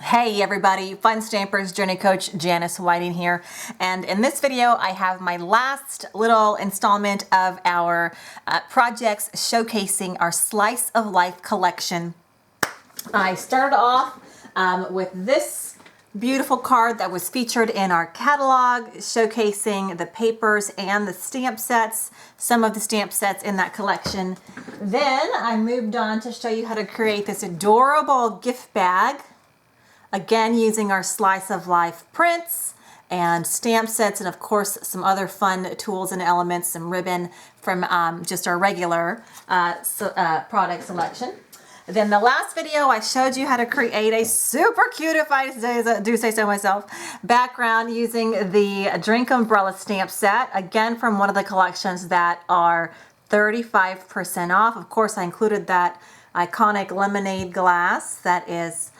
Hey everybody, Fun Stampers Journey Coach Janice Whiting here, and in this video I have my last little installment of our projects showcasing our Slice of Life collection. I started off with this beautiful card that was featured in our catalog, showcasing the papers and the stamp sets, some of the stamp sets in that collection. Then I moved on to show you how to create this adorable gift bag, again using our Slice of Life prints and stamp sets, and of course some other fun tools and elements, some ribbon from just our regular product selection. Then the last video I showed you how to create a super cute, if I do say so myself, background using the Drink Umbrella stamp set, again from one of the collections that are 35% off. Of course I included that iconic lemonade glass that is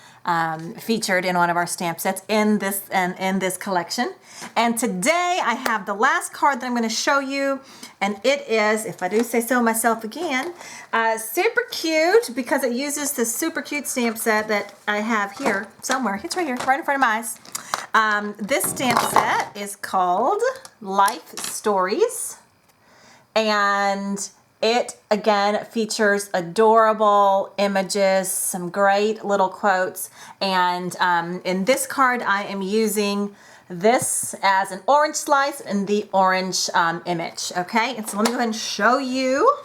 featured in one of our stamp sets in this collection. And today I have the last card that I'm going to show you, and it is, if I do say so myself again, super cute because it uses this super cute stamp set that I have here somewhere. It's right here, right in front of my eyes. This stamp set is called Life Stories, and it again features adorable images, some great little quotes, and in this card I am using this as an orange slice and the orange image. Okay, and so let me go ahead and show you.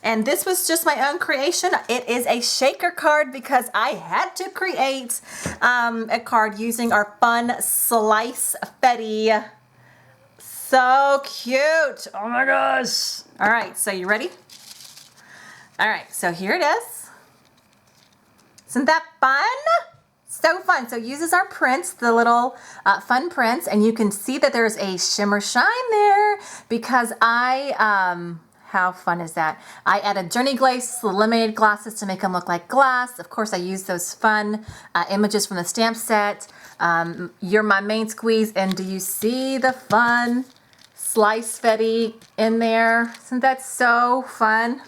And this was just my own creation. It is a shaker card because I had to create a card using our fun slice Fetty. So cute. Oh my gosh. All right, so you ready? All right, so here it is. Isn't that fun? So fun. So it uses our prints, the little fun prints, and you can see that there's a shimmer shine there because how fun is that? I added Journey Glaze lemonade glasses to make them look like glass. Of course, I used those fun images from the stamp set. You're my main squeeze, and do you see the fun Slice Fetty in there? Isn't that so fun?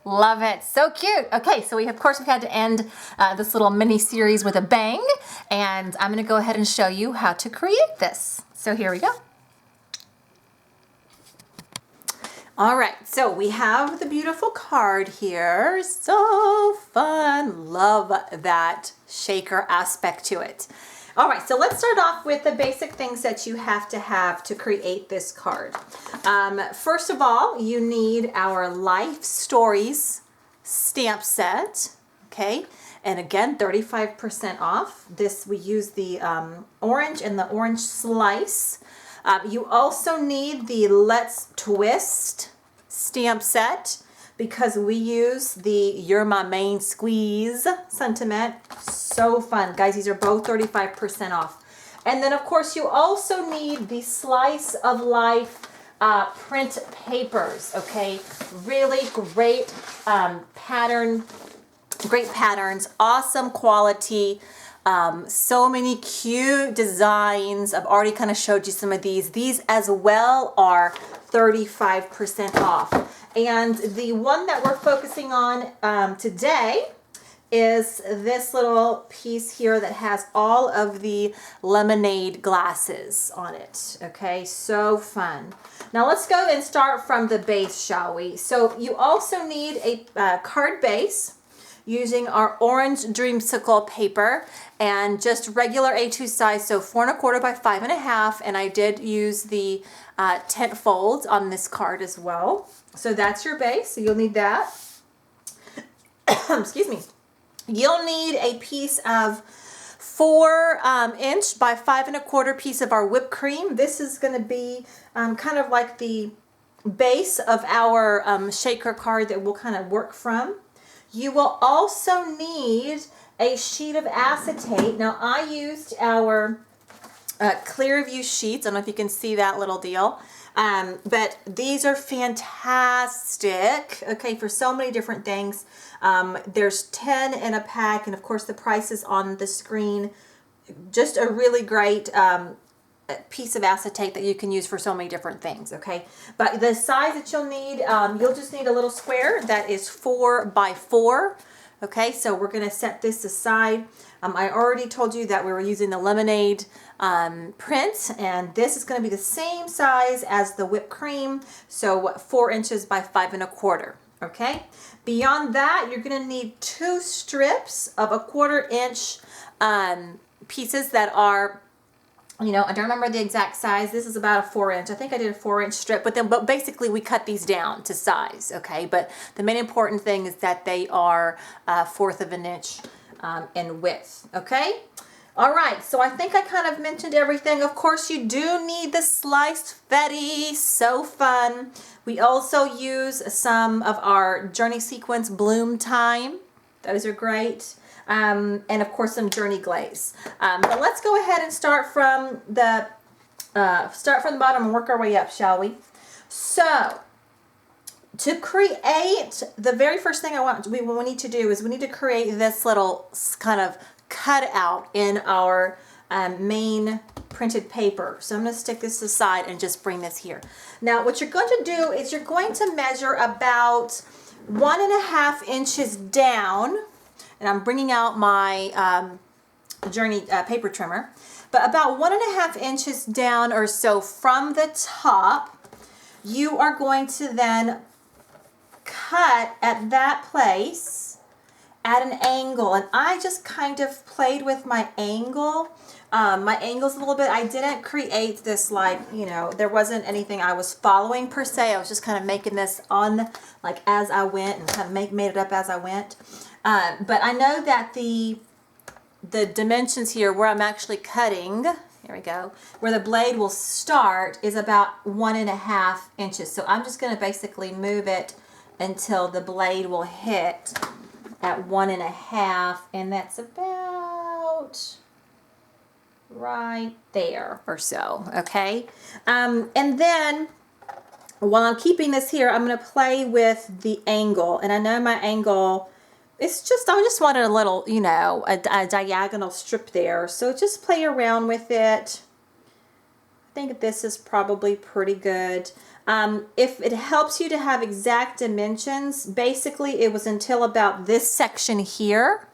Love it. So cute. Okay, so we had to end this little mini series with a bang, and I'm going to go ahead and show you how to create this. So here we go. All right, so we have the beautiful card here. So fun. Love that shaker aspect to it. All right, so let's start off with the basic things that you have to create this card. First of all, you need our Life Stories stamp set, okay? And again, 35% off. This, we use the orange and the orange slice. You also need the Let's Twist stamp set because we use the You're My Main Squeeze sentiment. So fun. Guys, these are both 35% off. And then, of course, you also need the Slice of Life print papers, okay? Really great great patterns, awesome quality. So many cute designs. I've already kind of showed you some of these. These as well are 35% off. And the one that we're focusing on today is this little piece here that has all of the lemonade glasses on it. Okay, so fun. Now let's go and start from the base, shall we? So you also need a card base using our orange dreamsicle paper and just regular A2 size, so 4 1/4 by 5 1/2, and I did use the tent folds on this card as well. So that's your base, so you'll need that. Excuse me. You'll need a piece of 4 inch by 5 1/4 piece of our whipped cream. This is going to be kind of like the base of our shaker card that we'll kind of work from. You will also need a sheet of acetate. Now I used our Clearview sheets. I don't know if you can see that little deal. But these are fantastic, okay, for so many different things. There's 10 in a pack, and of course the price is on the screen. Just a really great piece of acetate that you can use for so many different things, okay? But the size that you'll just need a little square that is 4 by 4. Okay, so we're going to set this aside. I already told you that we were using the lemonade print, and this is going to be the same size as the whipped cream, so 4 inches by 5 1/4. Okay. Beyond that, you're going to need 2 strips of 1/4 inch pieces that are, you know, I don't remember the exact size. This is about a 4 inch. I think I did a 4 inch strip, but basically we cut these down to size. Okay. But the main important thing is that they are 1/4 of an inch in width. Okay. All right, so I think I kind of mentioned everything. Of course, you do need the sliced fetty, so fun. We also use some of our Journey Sequence Bloom Thyme. Those are great. And of course, some Journey Glaze. But let's go ahead and start from the bottom and work our way up, shall we? So, to create, the very first thing we need to do is we need to create this little kind of cut out in our main printed paper. So I'm going to stick this aside and just bring this here. Now what you're going to do is you're going to measure about 1.5 inches down, and I'm bringing out my Journey paper trimmer, but about 1.5 inches down or so from the top, you are going to then cut at that place at an angle, and I just kind of played with my angle. My angles a little bit. I didn't create this, like, you know, there wasn't anything I was following per se. I was just kind of making this on, like, as I went, and kind of made it up as I went. But I know that the dimensions here where I'm actually cutting, here we go, where the blade will start is about 1.5 inches. So I'm just going to basically move it until the blade will hit at 1.5, and that's about right there or so. Okay. And then while I'm keeping this here, I'm going to play with the angle, and I know my angle, it's just, I just wanted a little, you know, a diagonal strip there. So just play around with it. I think this is probably pretty good. If it helps you to have exact dimensions, basically it was until about this section here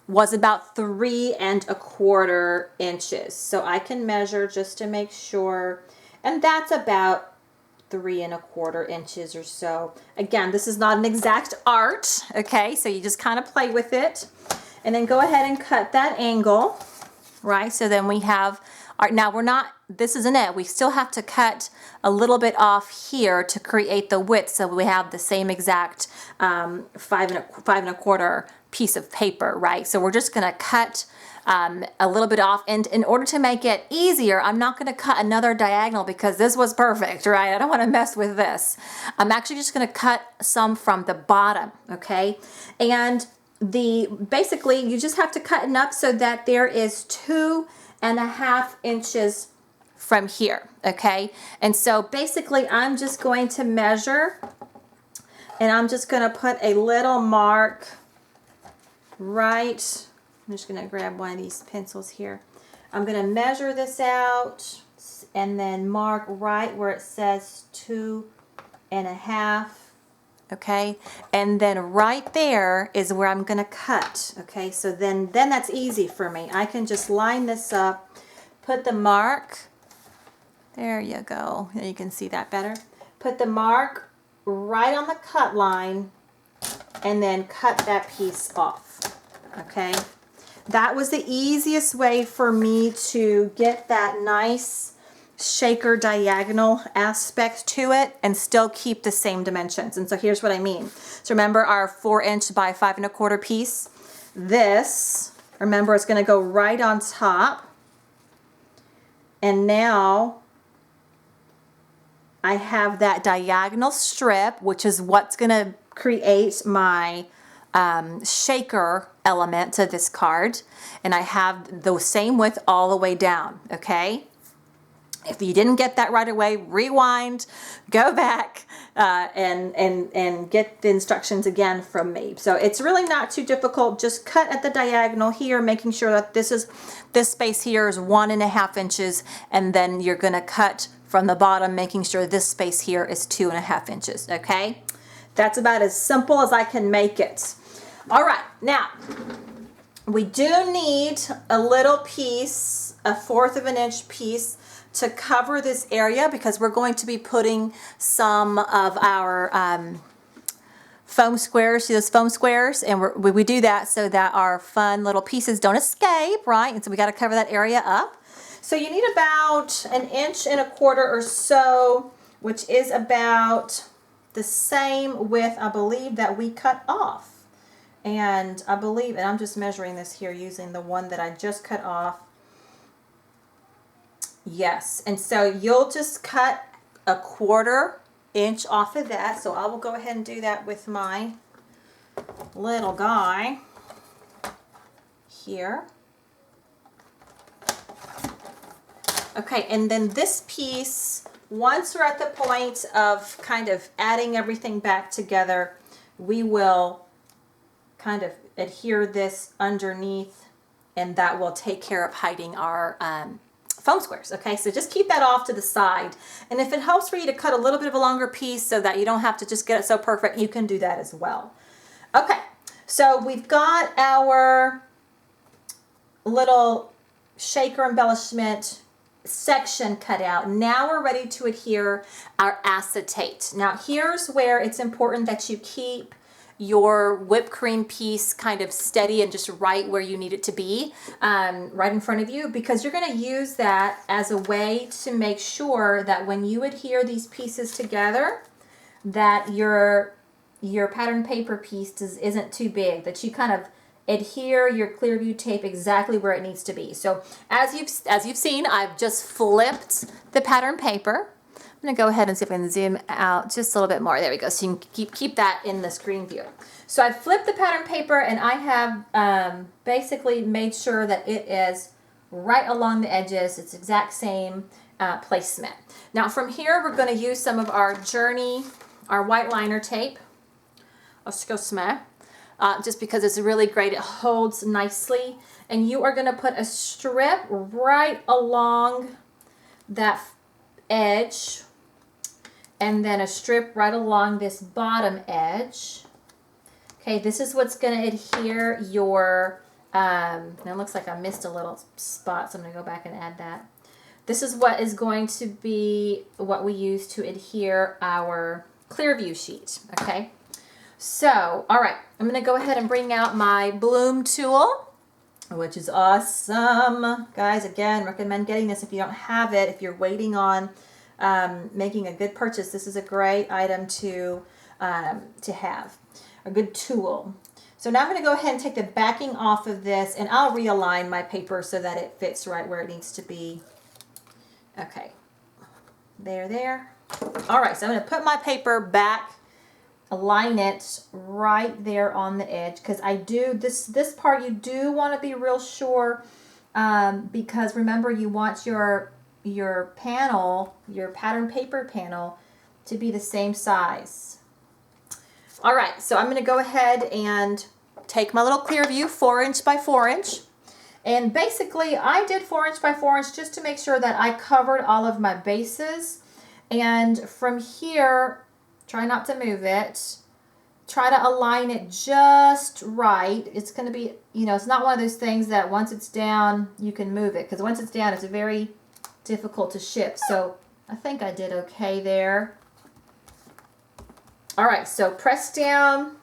was about 3 1/4 inches. So I can measure just to make sure, and that's about 3 1/4 inches or so. Again, this is not an exact art, okay? So you just kind of play with it, and then go ahead and cut that angle, right? So then we have our, now we're not, this isn't it. We still have to cut a little bit off here to create the width, so we have the same exact 5 1/4 piece of paper, right? So we're just gonna cut a little bit off, and in order to make it easier, I'm not gonna cut another diagonal because this was perfect, right? I don't wanna mess with this. I'm actually just gonna cut some from the bottom, okay? And basically you just have to cut enough so that there is 2.5 inches from here, okay? And so basically I'm just going to measure, and I'm just going to put a little mark right, I'm just going to grab one of these pencils here. I'm going to measure this out and then mark right where it says 2.5, okay? And then right there is where I'm going to cut, okay? So then that's easy for me. I can just line this up, put the mark, there you go, you can see that better. Put the mark right on the cut line and then cut that piece off, okay? That was the easiest way for me to get that nice shaker diagonal aspect to it and still keep the same dimensions. And so here's what I mean. So remember our 4 inch by 5 1/4 piece? This, remember, it's going to go right on top. And now I have that diagonal strip, which is what's going to create my shaker element to this card. And I have the same width all the way down, okay? If you didn't get that right away, rewind, go back, and get the instructions again from me. So it's really not too difficult. Just cut at the diagonal here, making sure that this space here is 1.5 inches, and then you're going to cut from the bottom, making sure this space here is 2.5 inches. Okay, that's about as simple as I can make it. All right, now We do need a little piece, a 1/4 of an inch piece, to cover this area because we're going to be putting some of our foam squares, see those foam squares? And we do that so that our fun little pieces don't escape, right? And so we got to cover that area up. So you need about 1.25 inches or so, which is about the same width, I believe, that we cut off. And I believe, and I'm just measuring this here using the one that I just cut off. Yes, and so you'll just cut a 1/4 inch off of that. So I will go ahead and do that with my little guy here. Okay, and then this piece, once we're at the point of kind of adding everything back together, we will kind of adhere this underneath, and that will take care of hiding our foam squares. Okay, so just keep that off to the side. And if it helps for you to cut a little bit of a longer piece so that you don't have to just get it so perfect, you can do that as well. Okay, so we've got our little shaker embellishment section cut out. Now we're ready to adhere our acetate. Now here's where it's important that you keep your whipped cream piece kind of steady and just right where you need it to be, right in front of you, because you're going to use that as a way to make sure that when you adhere these pieces together, that your pattern paper piece isn't too big, that you kind of adhere your Clearview tape exactly where it needs to be. So as you've seen, I've just flipped the pattern paper. I'm going to go ahead and see if I can zoom out just a little bit more. There we go. So you can keep that in the screen view. So I flipped the pattern paper, and I have basically made sure that it is right along the edges. It's exact same placement. Now from here, we're going to use some of our Journey, our white liner tape. Just because it's really great. It holds nicely. And you are going to put a strip right along that edge, and then a strip right along this bottom edge. Okay, this is what's going to adhere your, now it looks like I missed a little spot, so I'm going to go back and add that. This is what is going to be what we use to adhere our Clearview sheet, okay? So, all right, I'm going to go ahead and bring out my bloom tool, which is awesome. Guys, again, recommend getting this if you don't have it, if you're waiting on making a good purchase. This is a great item to have, a good tool. So now I'm going to go ahead and take the backing off of this, and I'll realign my paper so that it fits right where it needs to be. Okay, there. All right, so I'm going to put my paper back, align it right there on the edge, because I do this part you do want to be real sure, because remember, you want your panel, your pattern paper panel, to be the same size. All right, so I'm going to go ahead and take my little Clearview 4" by 4". And basically I did 4" by 4" just to make sure that I covered all of my bases. And from here, try not to move it. Try to align it just right. It's going to be, it's not one of those things that once it's down, you can move it. Because once it's down, it's very difficult to ship. So I think I did okay there. All right, so press down.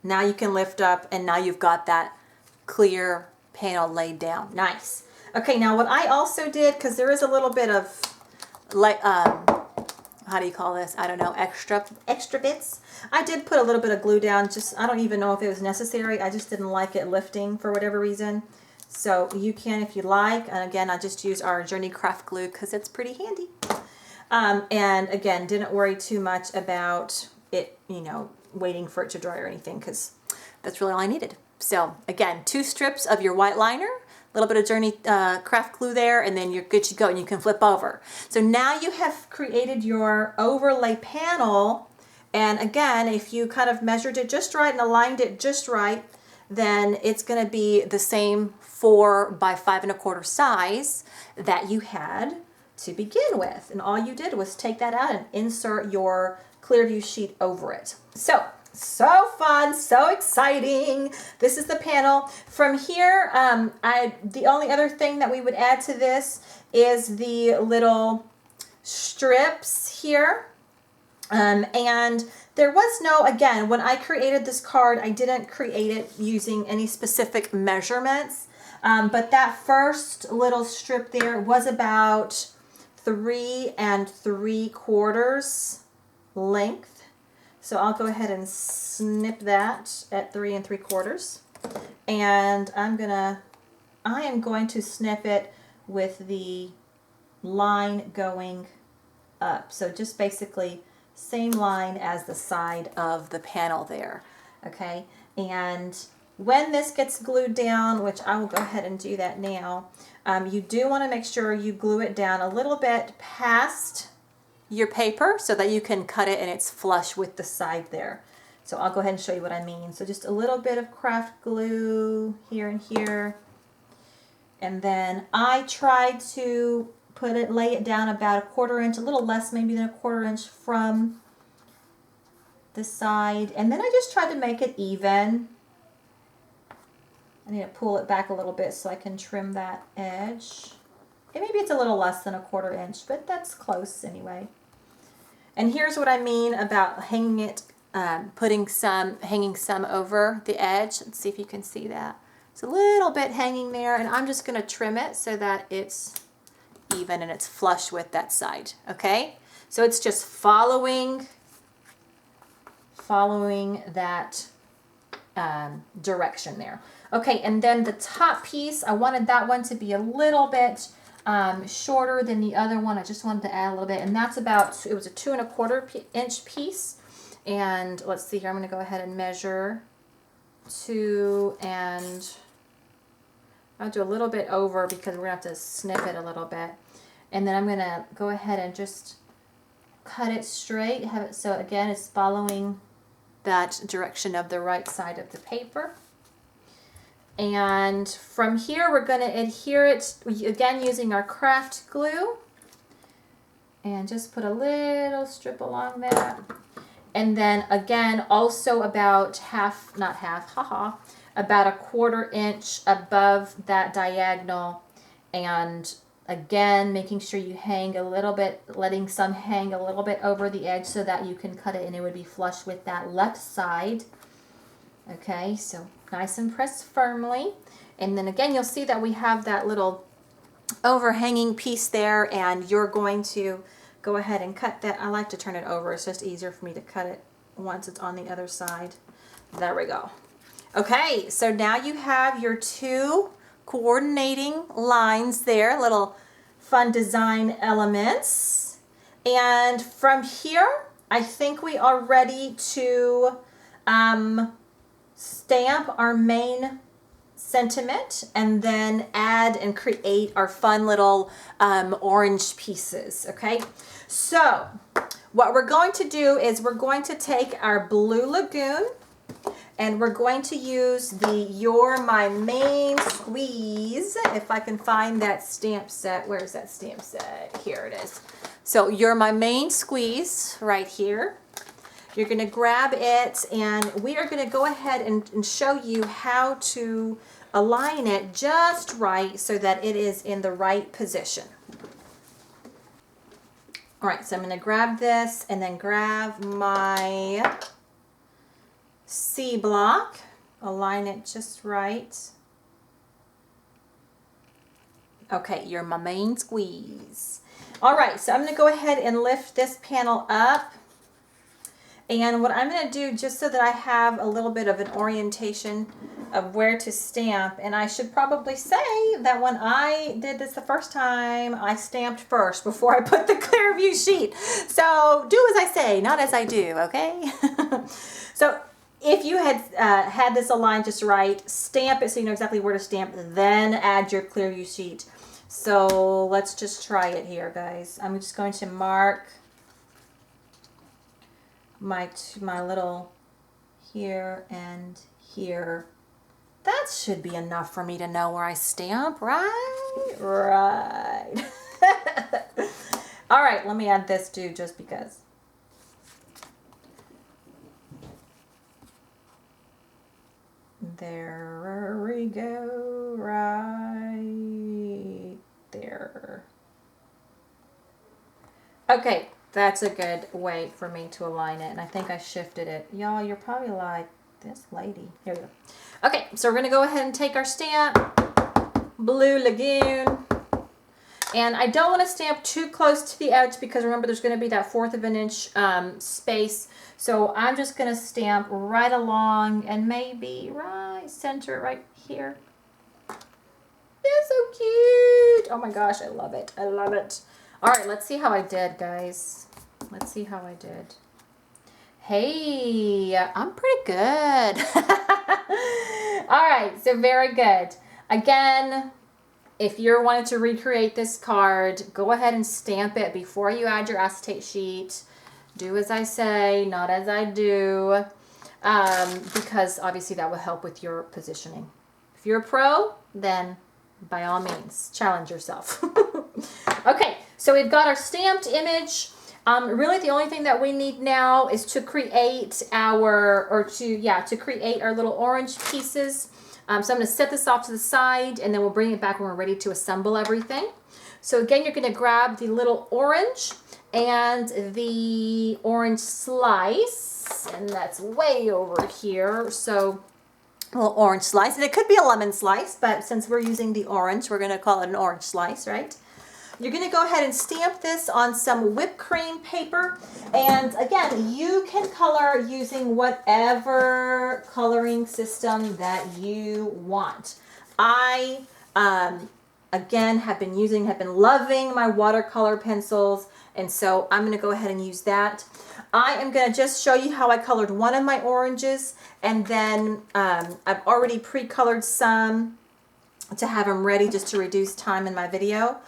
Now you can lift up, and now you've got that clear panel laid down. Nice. Okay, now what I also did, because there is a little bit of, like, how do you call this? I don't know, extra bits. I did put a little bit of glue down. Just, I don't even know if it was necessary. I just didn't like it lifting for whatever reason. So you can if you like. And again, I just use our Journey craft glue because it's pretty handy. And again, didn't worry too much about it, waiting for it to dry or anything, because that's really all I needed. So again, 2 strips of your white liner, a little bit of Journey craft glue there, and then you're good to go, and you can flip over. So now you have created your overlay panel. And again, if you kind of measured it just right and aligned it just right, then it's going to be the same 4 by 5 1/4 size that you had to begin with. And all you did was take that out and insert your Clearview sheet over it. So So fun, so exciting. This is the panel. From here, the only other thing that we would add to this is the little strips here. And there was no, again, when I created this card, I didn't create it using any specific measurements. But that first little strip there was about 3 3/4 length. So I'll go ahead and snip that at 3 3/4. And I am going to snip it with the line going up. So just basically same line as the side of the panel there. Okay. And when this gets glued down, which I will go ahead and do that now, you do want to make sure you glue it down a little bit past your paper so that you can cut it and it's flush with the side there. So I'll go ahead and show you what I mean. So just a little bit of craft glue here and here. And then I tried to lay it down about 1/4 inch, a little less maybe than 1/4 inch from the side. And then I just tried to make it even. I need to pull it back a little bit so I can trim that edge. And maybe it's a little less than 1/4 inch, but that's close anyway. And here's what I mean about hanging it, hanging some over the edge. Let's see if you can see that. It's a little bit hanging there, and I'm just going to trim it so that it's even and it's flush with that side. Okay, so it's just following that direction there. Okay, and then the top piece, I wanted that one to be a little bit shorter than the other one. I just wanted to add a little bit, and that's about, it was a 2 1/4 inch piece. And let's see here, I'm going to go ahead and measure 2, and I'll do a little bit over because we're going to have to snip it a little bit. And then I'm going to go ahead and just cut it straight, have it so again it's following that direction of the right side of the paper. And from here we're going to adhere it again using our craft glue, and just put a little strip along that. And then again also about about 1/4 inch above that diagonal, and again making sure you hang a little bit, letting some hang a little bit over the edge so that you can cut it and it would be flush with that left side. Okay, so nice and pressed firmly. And then again you'll see that we have that little overhanging piece there, and you're going to go ahead and cut that. I like to turn it over, it's just easier for me to cut it once it's on the other side. There we go. Okay, so now you have your 2 coordinating lines there, little fun design elements. And from here, I think we are ready to stamp our main sentiment and then add and create our fun little orange pieces. Okay, so what we're going to do is we're going to take our Blue Lagoon, and we're going to use the You're My Main Squeeze. If I can find that stamp set. Where's that stamp set? Here it is. So You're My Main Squeeze right here. You're going to grab it, and we are going to go ahead and show you how to align it just right so that it is in the right position. All right, so I'm going to grab this and then grab my C block, align it just right. Okay, You're My Main Squeeze. All right, so I'm going to go ahead and lift this panel up. And what I'm going to do, just so that I have a little bit of an orientation of where to stamp, and I should probably say that when I did this the first time, I stamped first before I put the clear view sheet. So do as I say, not as I do, okay? So if you had had this aligned just right, stamp it so you know exactly where to stamp, then add your clear view sheet. So let's just try it here, guys. I'm just going to mark my little here and here. That should be enough for me to know where I stamp, right? Right. All right, let me add this too, just because. There we go, right there. Okay, that's a good way for me to align it, and I think I shifted it. Y'all, you're probably like, this lady. Here we go. Okay, so we're gonna go ahead and take our stamp, Blue Lagoon, and I don't want to stamp too close to the edge because remember there's going to be that 1/4 of an inch space. So I'm just going to stamp right along and maybe right center it right here. It's so cute. Oh my gosh, I love it. I love it. All right, let's see how I did, guys. Let's see how I did. Hey, I'm pretty good. All right, so very good. Again, if you're wanting to recreate this card, go ahead and stamp it before you add your acetate sheet. Do as I say, not as I do, because obviously that will help with your positioning. If you're a pro, then by all means, challenge yourself. Okay, so we've got our stamped image. Really the only thing that we need now is to create our, to create our little orange pieces. So I'm going to set this off to the side and then we'll bring it back when we're ready to assemble everything. So again, you're going to grab the little orange and the orange slice, and that's way over here. So a little orange slice, and it could be a lemon slice, but since we're using the orange, we're going to call it an orange slice, right? You're going to go ahead and stamp this on some whipped cream paper. And again, you can color using whatever coloring system that you want. I, again, have been loving my watercolor pencils. And so I'm going to go ahead and use that. I am going to just show you how I colored one of my oranges. And then I've already pre-colored some to have them ready just to reduce time in my video.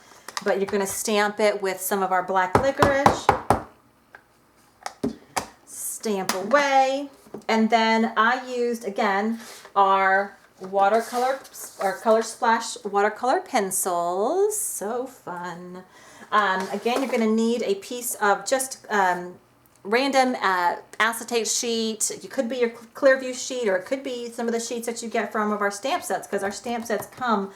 But you're going to stamp it with some of our black licorice. Stamp away. And then I used, again, our watercolor, our Color Splash watercolor pencils. So fun. Again, you're going to need a piece of just random acetate sheet. It could be your Clearview sheet, or it could be some of the sheets that you get from of our stamp sets, because our stamp sets come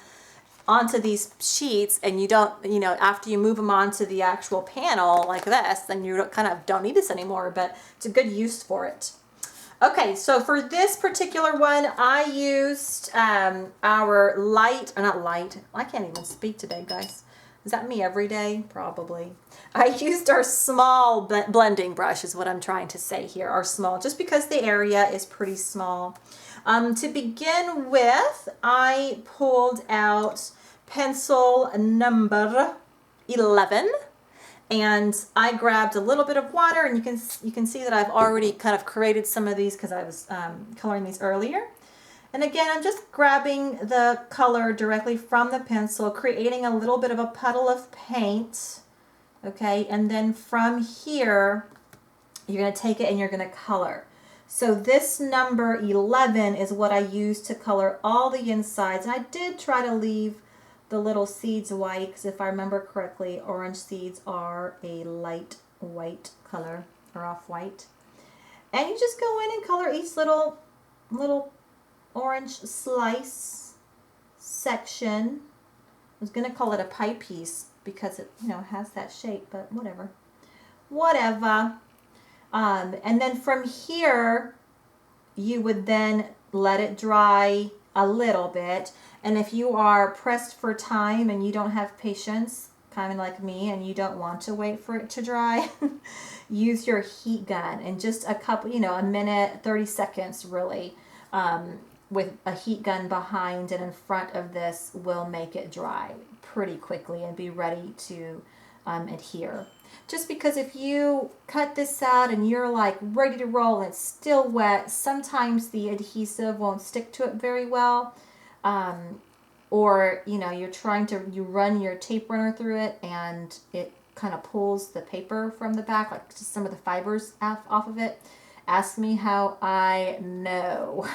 onto these sheets, and you don't, after you move them onto the actual panel like this, then you kind of don't need this anymore, but it's a good use for it. Okay, so for this particular one, I used our light, or not light, I can't even speak today, guys. Is that me every day? Probably. I used our small blending brush is what I'm trying to say here, our small, just because the area is pretty small. To begin with, I pulled out pencil number 11, and I grabbed a little bit of water, and you can see that I've already kind of created some of these because I was coloring these earlier. And again, I'm just grabbing the color directly from the pencil, creating a little bit of a puddle of paint, okay? And then from here, you're going to take it and you're going to color. So this number 11 is what I used to color all the insides. And I did try to leave the little seeds white, because if I remember correctly, orange seeds are a light white color, or off-white. And you just go in and color each little orange slice section. I was going to call it a pie piece because it, has that shape, but whatever. And then from here, you would then let it dry a little bit. And if you are pressed for time and you don't have patience, kind of like me, and you don't want to wait for it to dry, use your heat gun, and just a couple, a minute, 30 seconds really, with a heat gun behind and in front of this will make it dry pretty quickly and be ready to adhere. Just because if you cut this out and you're like ready to roll and it's still wet, sometimes the adhesive won't stick to it very well. Or, you run your tape runner through it and it kind of pulls the paper from the back, like just some of the fibers off of it. Ask me how I know.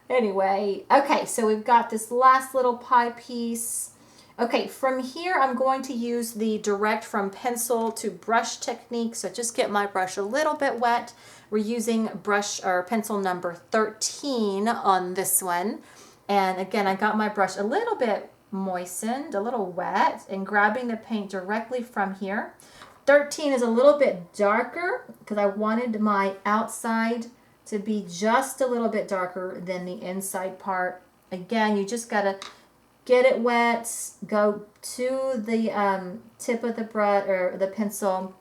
Anyway, okay, so we've got this last little pie piece. Okay, from here I'm going to use the direct from pencil to brush technique. So just get my brush a little bit wet. We're using brush or pencil number 13 on this one. And again, I got my brush a little bit moistened, a little wet, and grabbing the paint directly from here. 13 is a little bit darker because I wanted my outside to be just a little bit darker than the inside part. Again, you just gotta get it wet, go to the tip of the brush or the pencil,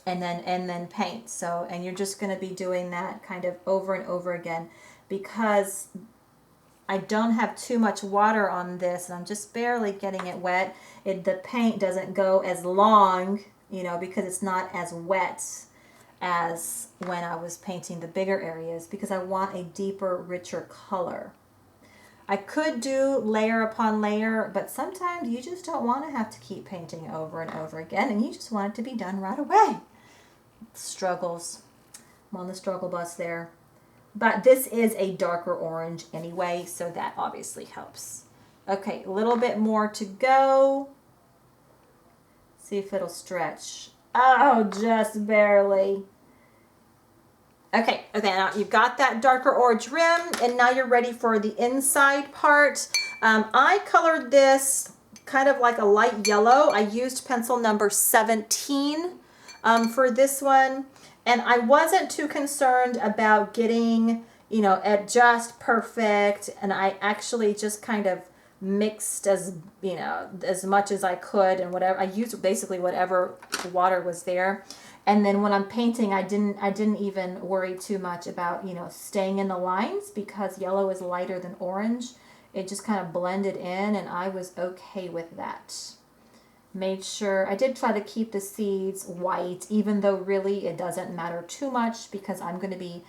and then paint. So, and you're just going to be doing that kind of over and over again because I don't have too much water on this and I'm just barely getting it wet. The paint doesn't go as long, you know, because it's not as wet as when I was painting the bigger areas because I want a deeper, richer color. I could do layer upon layer, but sometimes you just don't want to have to keep painting over and over again and you just want it to be done right away. Struggles. I'm on the struggle bus there. But this is a darker orange anyway, so that obviously helps. Okay, a little bit more to go. See if it'll stretch. Oh, just barely. Okay, now you've got that darker orange rim, and now you're ready for the inside part. I colored this kind of like a light yellow. I used pencil number 17 for this one, and I wasn't too concerned about getting, you know, it just perfect, and I actually just kind of mixed as, you know, as much as I could, and whatever I used, basically whatever water was there. And then when I'm painting, I didn't even worry too much about, you know, staying in the lines because yellow is lighter than orange. It just kind of blended in and I was okay with that. Made sure, I did try to keep the seeds white, even though really it doesn't matter too much because I'm going to be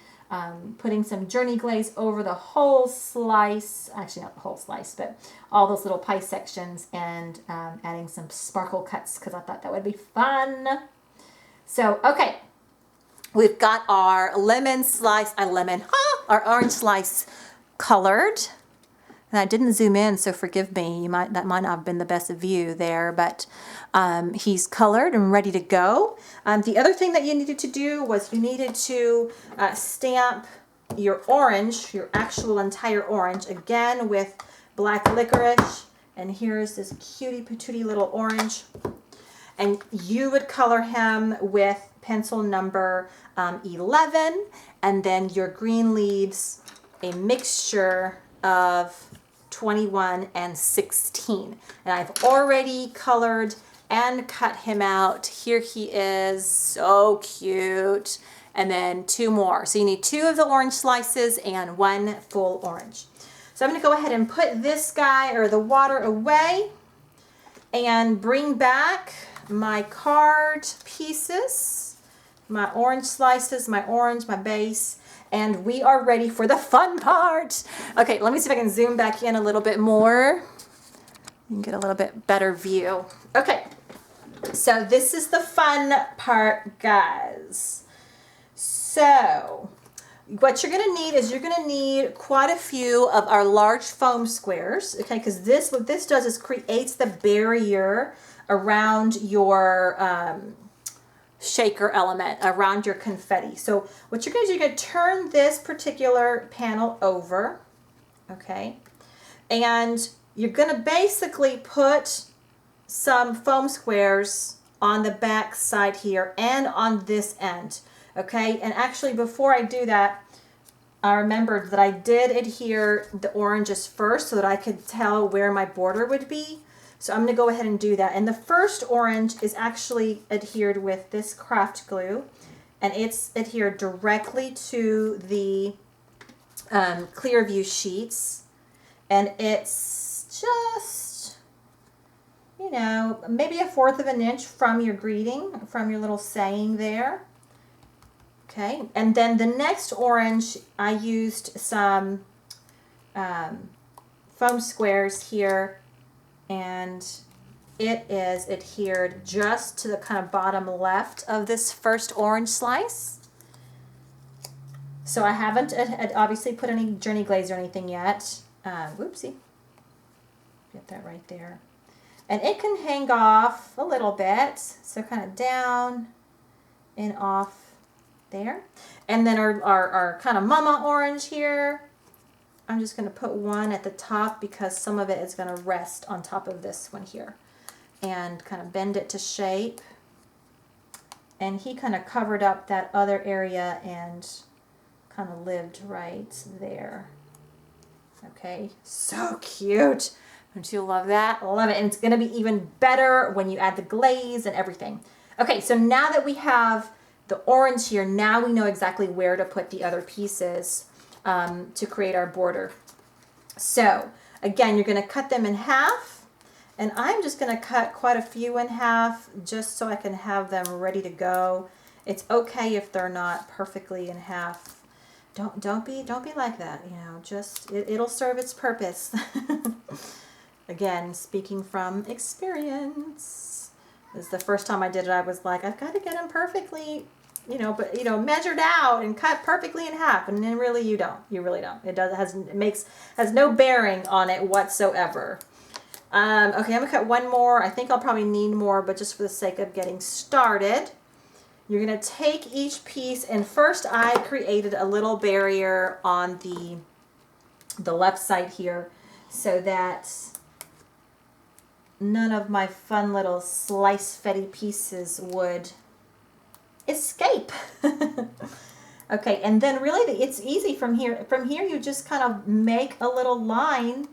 putting some Journey Glaze over the whole slice, actually not the whole slice, but all those little pie sections, and adding some sparkle cuts because I thought that would be fun. So, okay, we've got our lemon slice, our orange slice colored. And I didn't zoom in, so forgive me. That might not have been the best view there, but he's colored and ready to go. The other thing that you needed to do was you needed to stamp your orange, your actual entire orange, again with black licorice. And here's this cutie patootie little orange. And you would color him with pencil number 11, and then your green leaves a mixture of 21 and 16. And I've already colored and cut him out. Here he is, so cute. And then 2 more. So you need 2 of the orange slices and 1 full orange. So I'm going to go ahead and put this guy or the water away and bring back my card pieces, my orange slices, my orange, my base, and we are ready for the fun part. Okay, let me see if I can zoom back in a little bit more. You can get a little bit better view. Okay, so this is the fun part, guys. So what you're gonna need is you're gonna need quite a few of our large foam squares, okay, because what this does is creates the barrier around your shaker element, around your confetti. So what you're going to do, you're going to turn this particular panel over, okay, and you're going to basically put some foam squares on the back side here and on this end, okay. And actually, before I do that, I remembered that I did adhere the oranges first so that I could tell where my border would be. So I'm going to go ahead and do that. And the first orange is actually adhered with this craft glue, and it's adhered directly to the Clearview sheets. And it's just, you know, maybe 1/4 of an inch from your greeting, from your little saying there. Okay, and then the next orange, I used some foam squares here, and it is adhered just to the kind of bottom left of this first orange slice. So I haven't obviously put any Journey Glaze or anything yet. Whoopsie. Get that right there. And it can hang off a little bit. So kind of down and off there. And then our kind of mama orange here, I'm just going to put one at the top because some of it is going to rest on top of this one here. And kind of bend it to shape. And he kind of covered up that other area and kind of lived right there. Okay, so cute. Don't you love that? I love it. And it's going to be even better when you add the glaze and everything. Okay, so now that we have the orange here, now we know exactly where to put the other pieces to create our border. So again, you're going to cut them in half, and I'm just going to cut quite a few in half just so I can have them ready to go. It's okay if they're not perfectly in half. Don't be like that, you know, just it'll serve its purpose. Again, speaking from experience. This is the first time I did it. I was like, I've got to get them perfectly, you know, but you know, measured out and cut perfectly in half. And then really you don't. You really don't. It has no bearing on it whatsoever. Okay, I'm gonna cut one more. I think I'll probably need more, but just for the sake of getting started, you're gonna take each piece, and first I created a little barrier on the left side here so that none of my fun little slice fetty pieces would escape. Okay, and then really it's easy from here. From here you just kind of make a little line,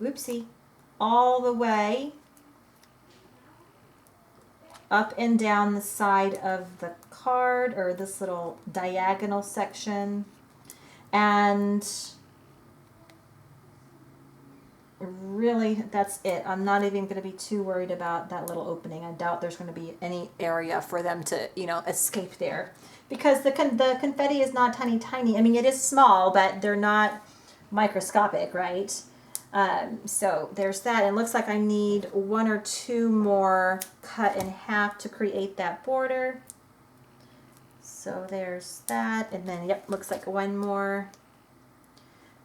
whoopsie, all the way up and down the side of the card, or this little diagonal section. And really, that's it. I'm not even going to be too worried about that little opening. I doubt there's going to be any area for them to, you know, escape there. Because the confetti is not tiny. I mean, it is small, but they're not microscopic, right? So there's that. It looks like I need one or two more cut in half to create that border. So there's that. And then, yep, looks like one more.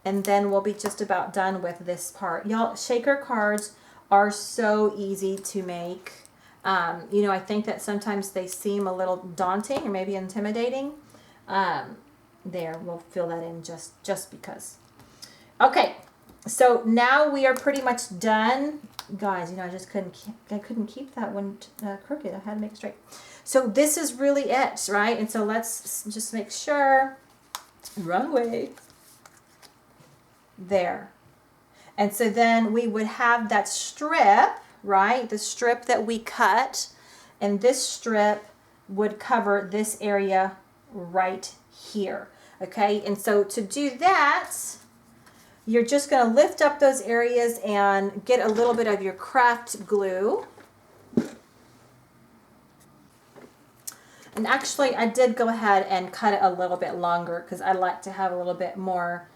And then we'll be just about done with this part. Y'all, shaker cards are so easy to make. You know, I think that sometimes they seem a little daunting or maybe intimidating. There, we'll fill that in just because. Okay, so now we are pretty much done. Guys, you know, I couldn't keep that one crooked. I had to make it straight. So this is really it, right? And so let's just make sure. Run away. There. And so then we would have that strip, right? The strip that we cut, and this strip would cover this area right here. Okay, and so to do that, you're just going to lift up those areas and get a little bit of your craft glue. And actually, I did go ahead and cut it a little bit longer because I like to have a little bit more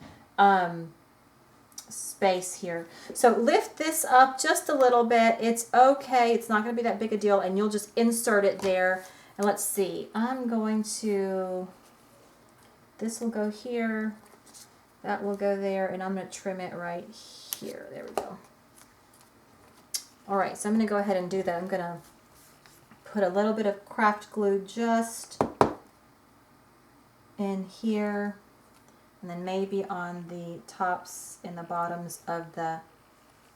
space here. So lift this up just a little bit. It's okay. It's not going to be that big a deal, and you'll just insert it there. And let's see. I'm going to, this will go here. That will go there, and I'm going to trim it right here. There we go. All right, so I'm going to go ahead and do that. I'm going to put a little bit of craft glue just in here, and then maybe on the tops and the bottoms of the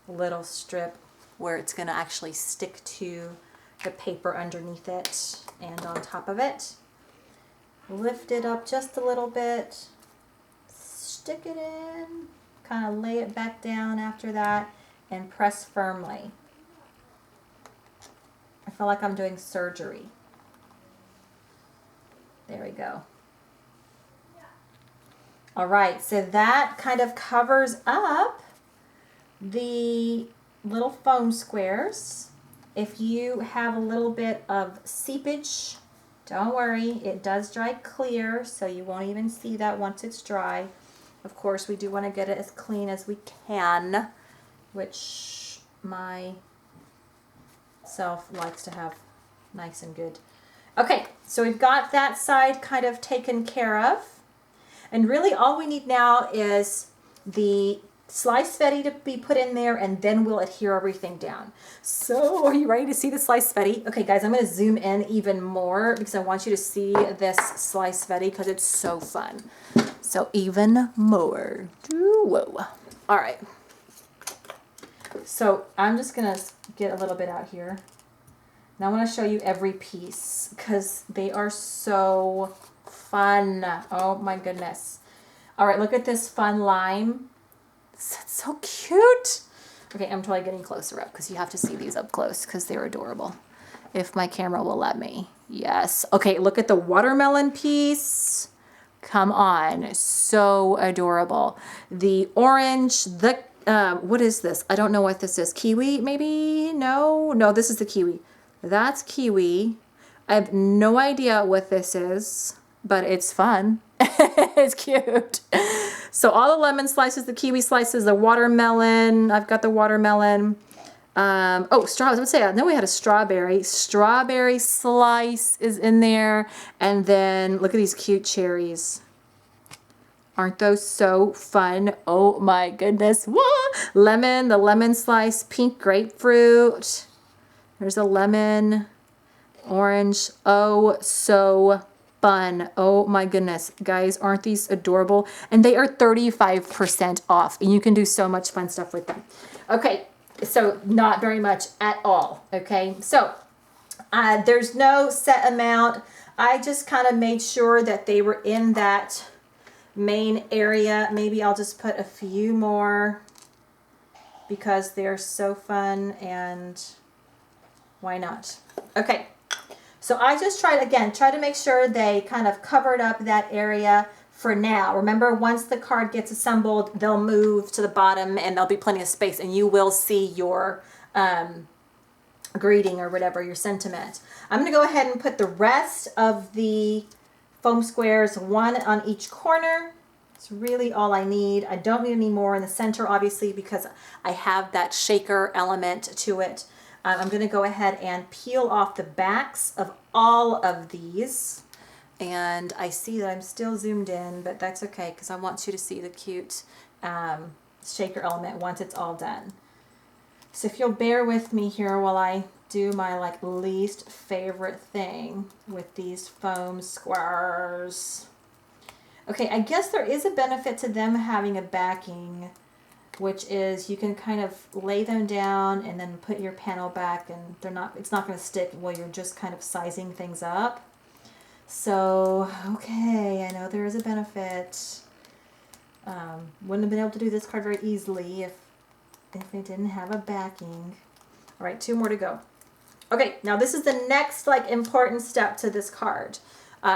little strip where it's going to actually stick to the paper underneath it and on top of it. Lift it up just a little bit, stick it in, kind of lay it back down after that, and press firmly. I feel like I'm doing surgery. There we go. All right, so that kind of covers up the little foam squares. If you have a little bit of seepage, don't worry, it does dry clear, so you won't even see that once it's dry. Of course, we do want to get it as clean as we can, which my self likes to have nice and good. Okay, so we've got that side kind of taken care of. And really all we need now is the sliced fetty to be put in there, and then we'll adhere everything down. So are you ready to see the sliced fetty? Okay guys, I'm going to zoom in even more because I want you to see this sliced fetty because it's so fun. So even more. Whoa. All right. So I'm just going to get a little bit out here. Now I want to show you every piece because they are so fun. Oh my goodness. All right, look at this fun lime. That's so cute. Okay, I'm totally getting closer up because you have to see these up close because they're adorable. If my camera will let me. Yes. Okay, look at the watermelon piece. Come on. So adorable. The orange, what is this? I don't know what this is. Kiwi, maybe? No, this is the kiwi. That's kiwi. I have no idea what this is, but it's fun. It's cute. So all the lemon slices, the kiwi slices, the watermelon. I've got the watermelon. Oh, strawberries. I was going to say, I know we had a strawberry. Strawberry slice is in there. And then look at these cute cherries. Aren't those so fun? Oh my goodness. Whoa! Lemon, the lemon slice, pink grapefruit. There's a lemon, orange. Oh, so fun. Oh my goodness. Guys, aren't these adorable? And they are 35% off. And you can do so much fun stuff with them. Okay, so not very much at all. Okay, so there's no set amount. I just kind of made sure that they were in that main area. Maybe I'll just put a few more because they're so fun, and why not? Okay, so I just try to make sure they kind of covered up that area for now. Remember, once the card gets assembled, they'll move to the bottom and there'll be plenty of space, and you will see your greeting or whatever, your sentiment. I'm going to go ahead and put the rest of the foam squares, one on each corner. It's really all I need. I don't need any more in the center, obviously, because I have that shaker element to it. I'm going to go ahead and peel off the backs of all of these. And I see that I'm still zoomed in, but that's okay because I want you to see the cute shaker element once it's all done. So if you'll bear with me here while I do my least favorite thing with these foam squares. Okay, I guess there is a benefit to them having a backing, which is you can kind of lay them down and then put your panel back, and it's not going to stick while you're just kind of sizing things up. So, okay, I know there is a benefit. Wouldn't have been able to do this card very easily if it didn't have a backing. All right, 2 more to go. Okay, now this is the next important step to this card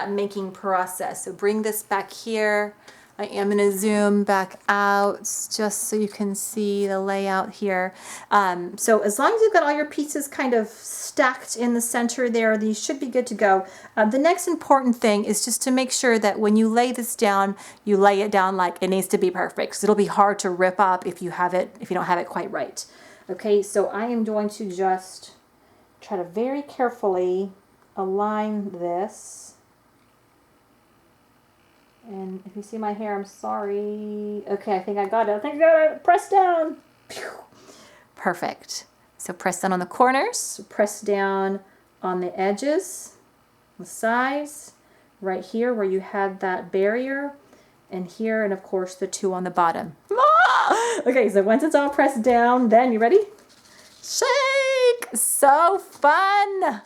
making process. So bring this back here. I am going to zoom back out just so you can see the layout here. So as long as you've got all your pieces kind of stacked in the center there, you should be good to go. The next important thing is just to make sure that when you lay this down, you lay it down like it needs to be perfect. Because it'll be hard to rip up if you don't have it quite right. Okay, so I am going to just try to very carefully align this. And if you see my hair, I'm sorry. Okay, I think I got it. Press down. Pew. Perfect. So press down on the corners. Press down on the edges, the sides, right here where you had that barrier, and here, and of course the 2 on the bottom. Ah! Okay, so once it's all pressed down, then you ready? Shake! So fun!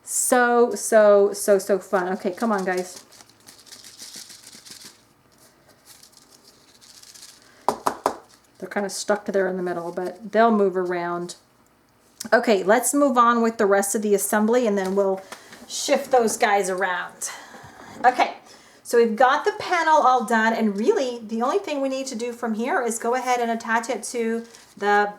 So fun. Okay, come on, guys. They're kind of stuck there in the middle, but they'll move around. Okay, let's move on with the rest of the assembly, and then we'll shift those guys around. Okay, so we've got the panel all done, and really the only thing we need to do from here is go ahead and attach it to the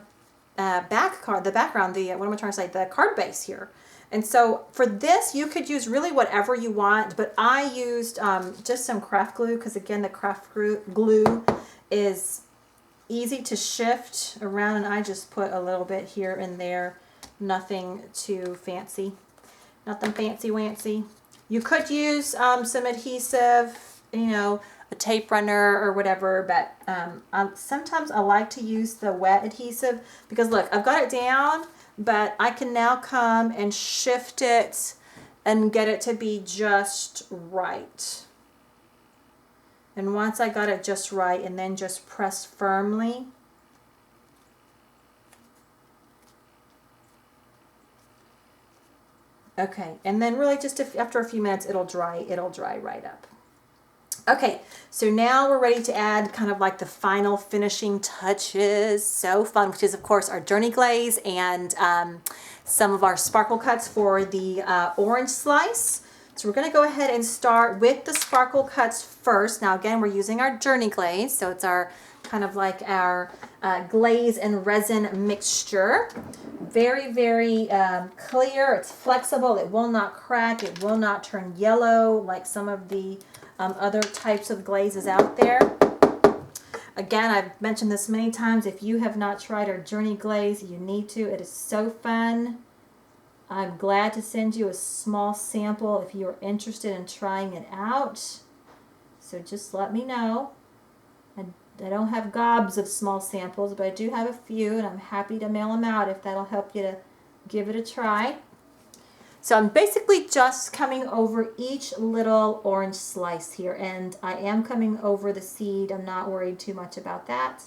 background, what am I trying to say, the card base here. And so for this, you could use really whatever you want, but I used just some craft glue, because again, the craft glue is easy to shift around, and I just put a little bit here and there. Nothing too fancy. Nothing fancy-wancy. You could use some adhesive, a tape runner or whatever, but sometimes I like to use the wet adhesive because look, I've got it down, but I can now come and shift it and get it to be just right. And once I got it just right, and then just press firmly. Okay, and then really just after a few minutes, it'll dry right up. Okay, so now we're ready to add kind of like the final finishing touches. So fun, which is of course our Journey glaze and some of our sparkle cuts for the orange slice. So we're gonna go ahead and start with the sparkle cuts first. Now again, we're using our Journey glaze, so it's our kind of like our glaze and resin mixture. Very, very clear. It's flexible. It will not crack. It will not turn yellow like some of the other types of glazes out there. Again, I've mentioned this many times. If you have not tried our Journey glaze, you need to. It is so fun. I'm glad to send you a small sample if you're interested in trying it out. So just let me know. I don't have gobs of small samples, but I do have a few, and I'm happy to mail them out if that'll help you to give it a try. So I'm basically just coming over each little orange slice here, and I am coming over the seed. I'm not worried too much about that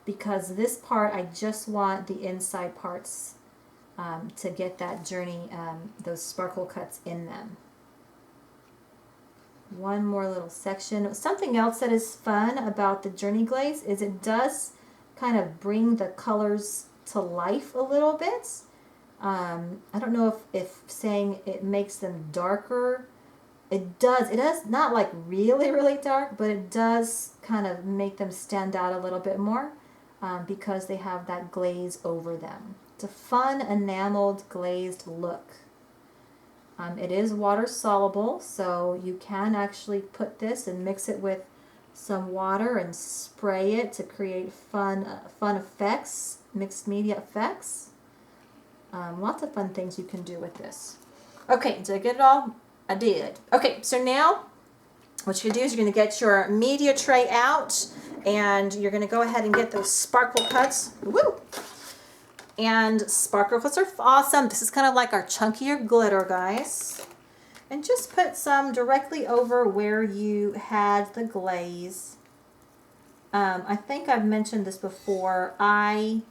because this part, I just want the inside parts to get that Journey, those sparkle cuts in them. One more little section. Something else that is fun about the Journey glaze is it does kind of bring the colors to life a little bit. I don't know if saying it makes them darker. It does not like really, really dark, but it does kind of make them stand out a little bit more because they have that glaze over them. It's a fun enameled glazed look. It is water soluble, so you can actually put this and mix it with some water and spray it to create fun effects, mixed media effects. Lots of fun things you can do with this. Okay, did I get it all? I did. Okay, so now what you're going to do is you're going to get your media tray out, and you're going to go ahead and get those sparkle cuts. Woo! And sparkle cuts are awesome. This is kind of like our chunkier glitter, guys. And just put some directly over where you had the glaze. I think I've mentioned this before. I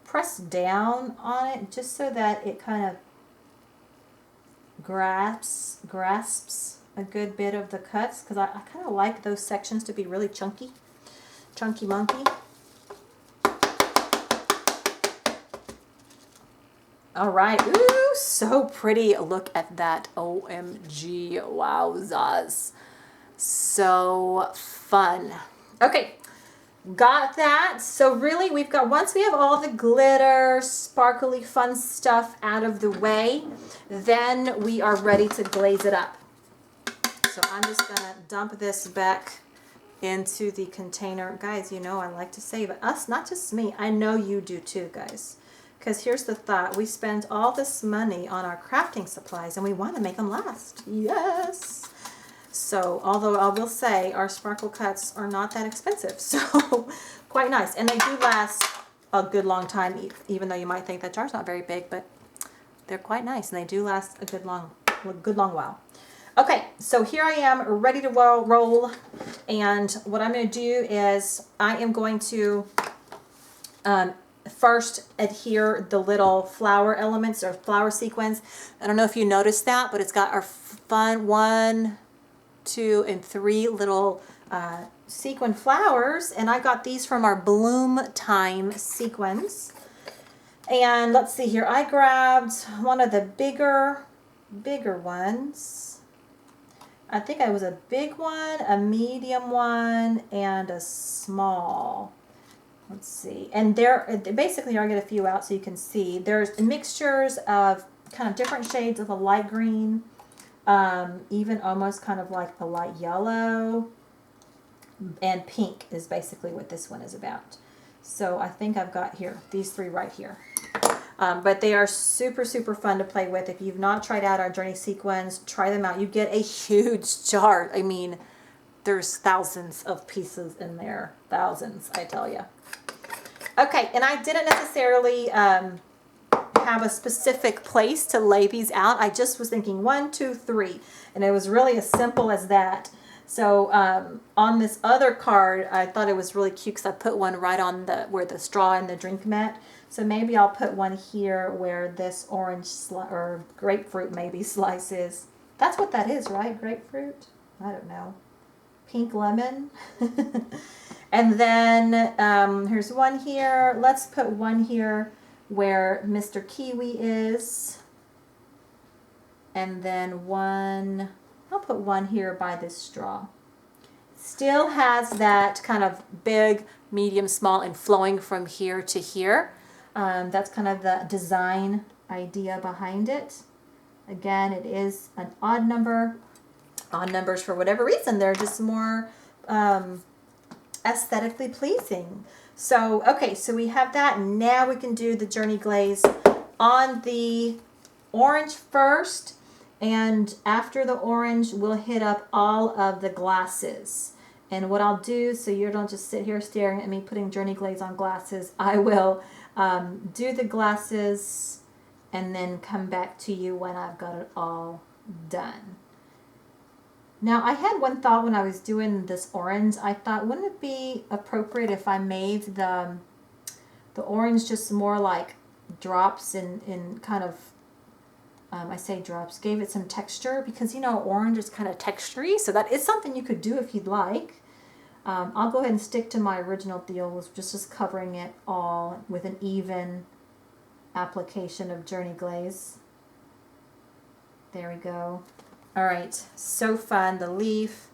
press down on it just so that it kind of grasps a good bit of the cuts, because I kind of like those sections to be really chunky monkey. All right, ooh, so pretty. Look at that, OMG, wowzas. So fun. Okay, got that. So really we've got, once we have all the glitter, sparkly, fun stuff out of the way, then we are ready to glaze it up. So I'm just gonna dump this back into the container. Guys, you know I like to save us, not just me. I know you do too, guys. Because here's the thought, we spend all this money on our crafting supplies and we want to make them last. Yes! So, although I will say our sparkle cuts are not that expensive, so quite nice. And they do last a good long time, even though you might think that jar's not very big, but they're quite nice and they do last a good long while. Okay, so here I am ready to roll, and what I'm going to do is I am going to first adhere the little flower elements or flower sequins. I don't know if you noticed that, but it's got our fun 1, 2, and 3 little sequin flowers, and I got these from our Bloom Time sequins. And let's see here, I grabbed one of the bigger ones. I think it was a big one, a medium one, and a small. Let's see, and there basically I'll get a few out so you can see. There's mixtures of kind of different shades of a light green, even almost kind of like a light yellow, and pink is basically what this one is about. So I think I've got here these 3 right here. But they are super, super fun to play with. If you've not tried out our Journey sequins, try them out. You get a huge jar. I mean, there's thousands of pieces in there. Thousands, I tell you. Okay, and I didn't necessarily have a specific place to lay these out. I just was thinking 1, 2, 3, and it was really as simple as that. So on this other card, I thought it was really cute because I put one right on where the straw and the drink met. So maybe I'll put one here where this orange or grapefruit maybe slice is. That's what that is, right? Grapefruit? I don't know. Pink lemon. And then here's one here. Let's put one here where Mr. Kiwi is. And then one, I'll put one here by this straw. Still has that kind of big, medium, small, and flowing from here to here. That's kind of the design idea behind it. Again, it is an odd number. Odd numbers, for whatever reason, they're just more aesthetically pleasing. So, okay, so we have that. Now we can do the Journey Glaze on the orange first. And after the orange, we'll hit up all of the glasses. And what I'll do, so you don't just sit here staring at me putting Journey Glaze on glasses, I will do the glasses and then come back to you when I've got it all done. Now, I had one thought when I was doing this orange. I thought, wouldn't it be appropriate if I made the orange just more like drops in kind of, I say drops, gave it some texture, because, you know, orange is kind of textury. So that is something you could do if you'd like. I'll go ahead and stick to my original deal, was just covering it all with an even application of Journey Glaze. There we go. All right, so fun, the leaf.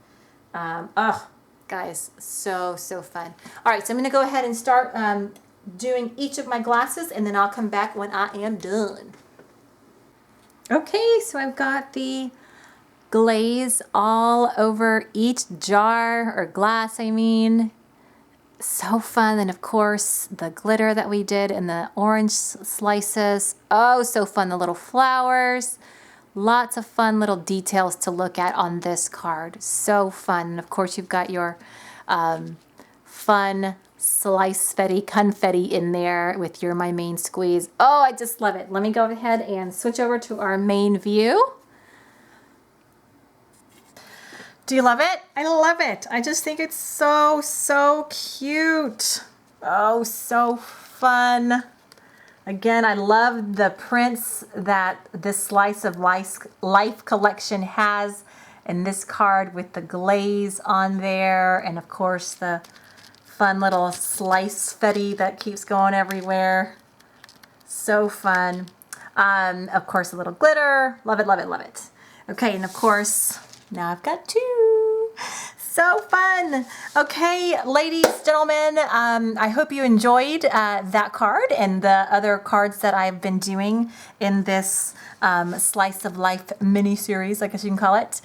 Oh, guys, so fun. All right, so I'm gonna go ahead and start doing each of my glasses, and then I'll come back when I am done. Okay, so I've got the glaze all over each jar, or glass, I mean. So fun. And of course, the glitter that we did in the orange slices. Oh, so fun, the little flowers. Lots of fun little details to look at on this card. So fun. And of course, you've got your fun slice confetti in there with your My Main Squeeze. Oh, I just love it. Let me go ahead and switch over to our main view. Do you love it? I love it. I just think it's so cute. Oh, so fun. Again, I love the prints that this Slice of Life collection has, and this card with the glaze on there, and of course the fun little slice fetti that keeps going everywhere. So fun. Of course, a little glitter. Love it, love it, love it. Okay, and of course, now I've got two. So fun. Okay, ladies, gentlemen, I hope you enjoyed that card and the other cards that I've been doing in this Slice of Life mini-series, I guess you can call it.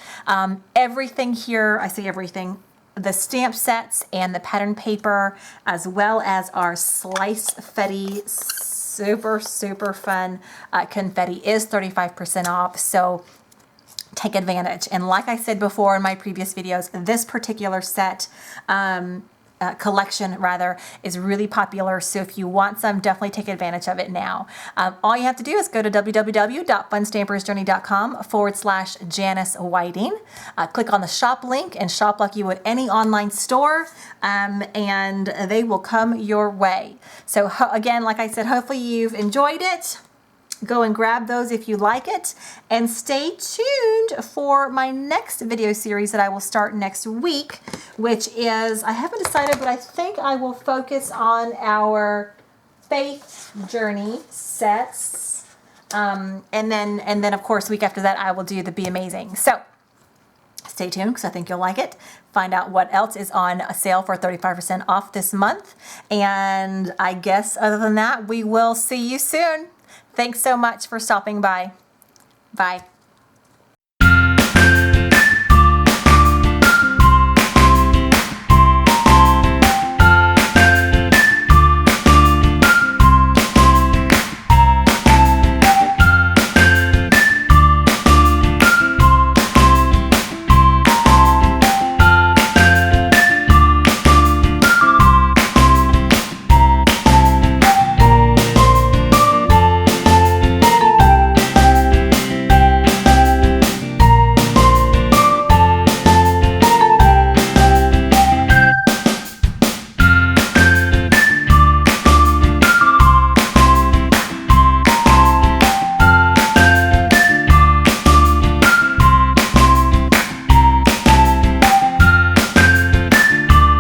Everything here, I say everything, the stamp sets and the pattern paper, as well as our Slice Fetti, super fun confetti is 35% off. So take advantage. And like I said before in my previous videos, this particular set, collection rather, is really popular. So if you want some, definitely take advantage of it now. All you have to do is go to www.funstampersjourney.com/Janice Whiting. Click on the shop link and shop like you would any online store, and they will come your way. So again, like I said, hopefully you've enjoyed it. Go and grab those if you like it, and stay tuned for my next video series that I will start next week, which is, I haven't decided, but I think I will focus on our faith journey sets, and then of course week after that I will do the Be Amazing. So stay tuned, because I think you'll like it. Find out what else is on a sale for 35% off this month, and I guess other than that, we will see you soon. Thanks so much for stopping by. Bye.